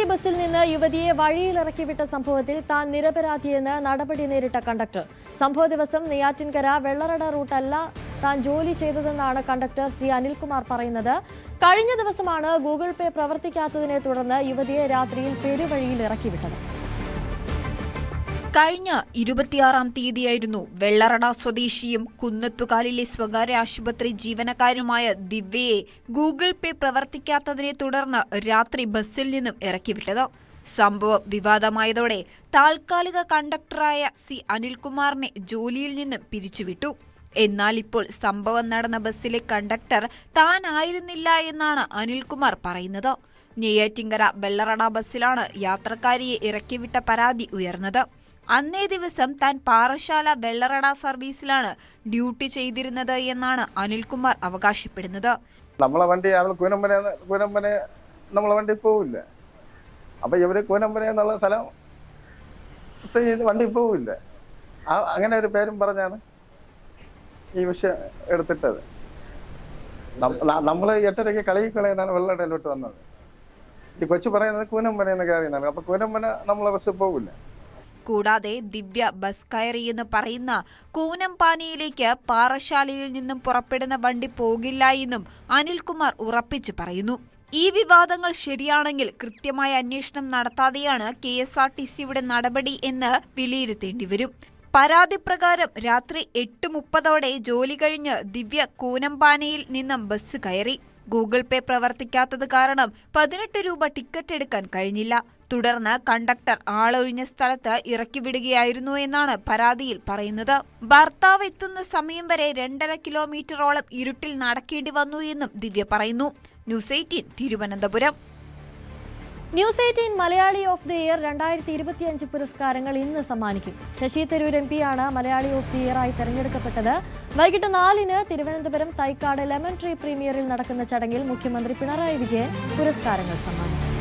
ബസ്സിൽ നിന്ന് യുവതിയെ വഴിയിലിറക്കി വിട്ട സംഭവത്തിൽ താൻ നിരപരാധിയെന്ന് നടപടി നേരിട്ട കണ്ടക്ടർ. സംഭവ ദിവസം നെയ്യാറ്റിൻകര വെള്ളറട റൂട്ടല്ല താൻ ജോലി ചെയ്തതെന്നാണ് കണ്ടക്ടർ സി അനിൽകുമാർ പറയുന്നത്. കഴിഞ്ഞ ദിവസമാണ് ഗൂഗിൾ പേ പ്രവർത്തിക്കാത്തതിനെ തുടർന്ന് യുവതിയെ രാത്രിയിൽ പെരുവഴിയിൽ ഇറക്കിവിട്ടത്. കഴിഞ്ഞ 26-ാം തീയതിയായിരുന്നു വെള്ളറട സ്വദേശിയും കുന്നത്തുകാലിലെ സ്വകാര്യ ആശുപത്രി ജീവനക്കാരുമായ ദിവ്യയെ ഗൂഗിൾ പേ പ്രവർത്തിക്കാത്തതിനെ തുടർന്ന് രാത്രി ബസ്സിൽ നിന്നും ഇറക്കിവിട്ടത്. സംഭവം വിവാദമായതോടെ താൽക്കാലിക കണ്ടക്ടറായ സി അനിൽകുമാറിനെ ജോലിയിൽ നിന്നും പിരിച്ചുവിട്ടു. എന്നാൽ ഇപ്പോൾ സംഭവം നടന്ന ബസ്സിലെ കണ്ടക്ടർ താനായിരുന്നില്ല എന്നാണ് അനിൽകുമാർ പറയുന്നത്. നെയ്യാറ്റിൻകര വെള്ളറട ബസ്സിലാണ് യാത്രക്കാരിയെ ഇറക്കിവിട്ട പരാതി ഉയർന്നത്. അന്നേ ദിവസം താൻ പാറശാല വെള്ളറട സർവീസിലാണ് ഡ്യൂട്ടി ചെയ്തിരുന്നത് എന്നാണ് അനിൽകുമാർ അവകാശപ്പെടുന്നത്. നമ്മളെ വണ്ടി കൂനമ്പനെ നമ്മളെ വണ്ടി പോവില്ല. അപ്പൊ ഇവര് കൂനമ്പന എന്നുള്ള സ്ഥലം വണ്ടി പോവില്ല. അങ്ങനെ ഒരു പേരും പറഞ്ഞാണ് ഈ വിഷയം എടുത്തിട്ടത്. നമ്മള് 8:30 കളയുന്നാണ് വെള്ളടയിലോട്ട് വന്നത്. ഈ കൊച്ചു പറയുന്നത് കൂനമ്പന കയറിയെന്നാണ്. അപ്പൊ കൂനമ്പന നമ്മളെ ബസ് പോവില്ല. കൂടാതെ ദിവ്യ ബസ് കയറിയെന്ന് പറയുന്ന കൂനമ്പാനിയിലേക്ക് പാറശാലയിൽ നിന്നും പുറപ്പെടുന്ന വണ്ടി പോകില്ല എന്നും അനിൽകുമാർ ഉറപ്പിച്ചു പറയുന്നു. ഈ വിവാദങ്ങൾ ശരിയാണെങ്കിൽ കൃത്യമായ അന്വേഷണം നടത്താതെയാണ് KSRTCയുടെ നടപടി എന്ന് വിലയിരുത്തേണ്ടി വരും. പരാതി പ്രകാരം രാത്രി 8:30 ജോലി കഴിഞ്ഞ് ദിവ്യ കൂനമ്പാനയിൽ നിന്നും ബസ് കയറി. ഗൂഗിൾ പേ പ്രവർത്തിക്കാത്തത് കാരണം 18 രൂപ ടിക്കറ്റ് എടുക്കാൻ കഴിഞ്ഞില്ല. തുടർന്ന് കണ്ടക്ടർ ആളൊഴിഞ്ഞ സ്ഥലത്ത് ഇറക്കിവിടുകയായിരുന്നു എന്നാണ് പരാതിയിൽ പറയുന്നത്. ഭർത്താവ് എത്തുന്ന സമയം വരെ 2.5 കിലോമീറ്ററോളം ഇരുട്ടിൽ നടക്കേണ്ടി വന്നു എന്നും ദിവ്യ പറയുന്നു. News 18 Thiruvananthapuram. News 18 Malayali of the year 2025 പുരസ്കാരങ്ങൾ ഇന്ന് സമ്മാനിക്കും. ശശി തരൂർ MP ആണ് മലയാളി ഓഫ് ദി ഇയർ ആയി തെരഞ്ഞെടുക്കപ്പെട്ടത്. വൈകിട്ട് 4-ന് തിരുവനന്തപുരം തൈക്കാട് ലെമൺ ട്രീ പ്രീമിയറിൽ നടക്കുന്ന ചടങ്ങിൽ മുഖ്യമന്ത്രി പിണറായി വിജയൻ പുരസ്കാരങ്ങൾ സമ്മാനിക്കും.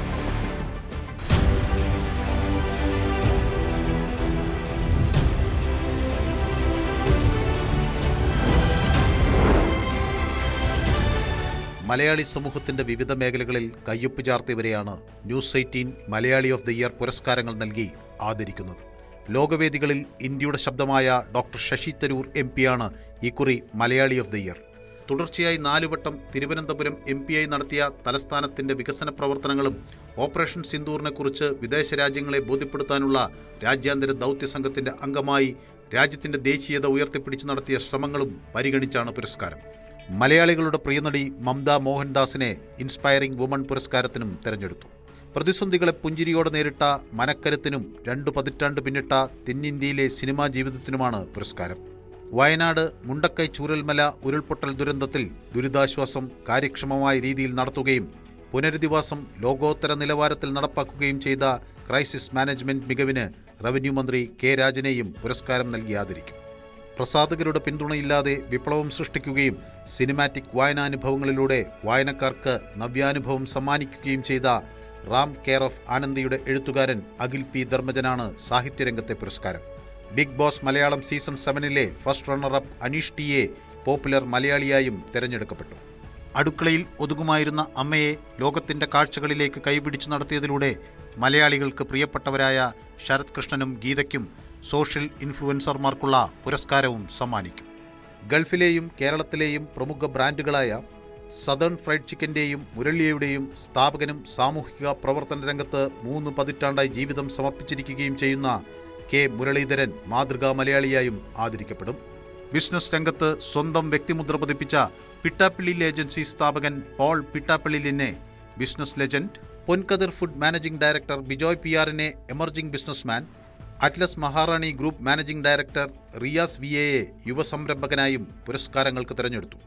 മലയാളി സമൂഹത്തിന്റെ വിവിധ മേഖലകളിൽ കയ്യൊപ്പ് ചാർത്തിയവരെയാണ് news 18 Malayali of the year പുരസ്കാരങ്ങൾ നൽകി ആദരിക്കുന്നത്. ലോകവേദികളിൽ ഇന്ത്യയുടെ ശബ്ദമായ ഡോക്ടർ ശശി തരൂർ MP ആണ് ഇക്കുറി മലയാളി ഓഫ് ദി ഇയർ. തുടർച്ചയായി 4 വട്ടം തിരുവനന്തപുരം MP നടത്തിയ തലസ്ഥാനത്തിന്റെ വികസന പ്രവർത്തനങ്ങളും ഓപ്പറേഷൻ സിന്ദൂറിനെക്കുറിച്ച് വിദേശ രാജ്യങ്ങളെ ബോധ്യപ്പെടുത്താനുള്ള രാജ്യാന്തര ദൗത്യ സംഘത്തിന്റെ അംഗമായി രാജ്യത്തിന്റെ ദേശീയത ഉയർത്തിപ്പിടിച്ച് നടത്തിയ ശ്രമങ്ങളും പരിഗണിച്ചാണ് പുരസ്കാരം. മലയാളികളുടെ പ്രിയനടി മംത മോഹൻദാസിനെ ഇൻസ്പയറിംഗ് വുമൺ പുരസ്കാരത്തിനും തെരഞ്ഞെടുത്തു. പ്രതിസന്ധികളെ പുഞ്ചിരിയോടെ നേരിട്ട മനക്കരുത്തിനും 2 പതിറ്റാണ്ട് പിന്നിട്ട തെന്നിന്ത്യയിലെ സിനിമാ ജീവിതത്തിനുമാണ് പുരസ്കാരം. വയനാട് മുണ്ടക്കൈ ചൂരൽമല ഉരുൾപൊട്ടൽ ദുരന്തത്തിൽ ദുരിതാശ്വാസം കാര്യക്ഷമമായ രീതിയിൽ നടത്തുകയും പുനരധിവാസം ലോകോത്തര നിലവാരത്തിൽ നടപ്പാക്കുകയും ചെയ്ത ക്രൈസിസ് മാനേജ്മെന്റ് മികവിന് റവന്യൂ മന്ത്രി K രാജനെയും പുരസ്കാരം നൽകി ആദരിക്കും. പ്രസാധകരുടെ പിന്തുണയില്ലാതെ വിപ്ലവം സൃഷ്ടിക്കുകയും സിനിമാറ്റിക് വായനാനുഭവങ്ങളിലൂടെ വായനക്കാർക്ക് നവ്യാനുഭവം സമ്മാനിക്കുകയും ചെയ്ത റാം കെയർ ഓഫ് ആനന്ദിയുടെ എഴുത്തുകാരൻ അഖിൽ P ധർമ്മജനാണ് സാഹിത്യരംഗത്തെ പുരസ്കാരം. ബിഗ് ബോസ് മലയാളം സീസൺ 7-ലെ first runner-up Aneesh T popular മലയാളിയായും തെരഞ്ഞെടുക്കപ്പെട്ടു. അടുക്കളയിൽ ഒതുങ്ങുമായിരുന്ന അമ്മയെ ലോകത്തിന്റെ കാഴ്ചകളിലേക്ക് കൈപിടിച്ചു നടത്തിയതിലൂടെ മലയാളികൾക്ക് പ്രിയപ്പെട്ടവരായ ശരത് കൃഷ്ണനും ഗീതയ്ക്കും സോഷ്യൽ ഇൻഫ്ലുവൻസർമാർക്കുള്ള പുരസ്കാരവും സമ്മാനിക്കും. ഗൾഫിലെയും കേരളത്തിലെയും പ്രമുഖ ബ്രാൻഡുകളായ സദേൺ ഫ്രൈഡ് ചിക്കൻ്റെയും മുരളിയയുടെയും സ്ഥാപകനും സാമൂഹിക പ്രവർത്തന രംഗത്ത് 3 പതിറ്റാണ്ടായി ജീവിതം സമർപ്പിച്ചിരിക്കുകയും ചെയ്യുന്ന K മുരളീധരൻ മാതൃകാ മലയാളിയായും ആദരിക്കപ്പെടും. ബിസിനസ് രംഗത്ത് സ്വന്തം വ്യക്തിമുദ്ര പതിപ്പിച്ച പിട്ടാപ്പിള്ളിൽ ഏജൻസി സ്ഥാപകൻ പോൾ പിട്ടാപ്പിള്ളിലിനെ business legend, Ponkathir food managing director Bijoy PR-നെ emerging businessman, Atlas Maharani group managing director Riyas VA യുവസംരംഭകനായും പുരസ്കാരങ്ങൾക്ക് തെരഞ്ഞെടുത്തു.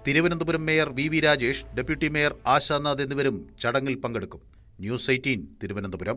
Thiruvananthapuram mayor VV Rajesh, deputy mayor Ashanath എന്നിവരും ചടങ്ങിൽ പങ്കെടുക്കും. ന്യൂസ് 18 തിരുവനന്തപുരം.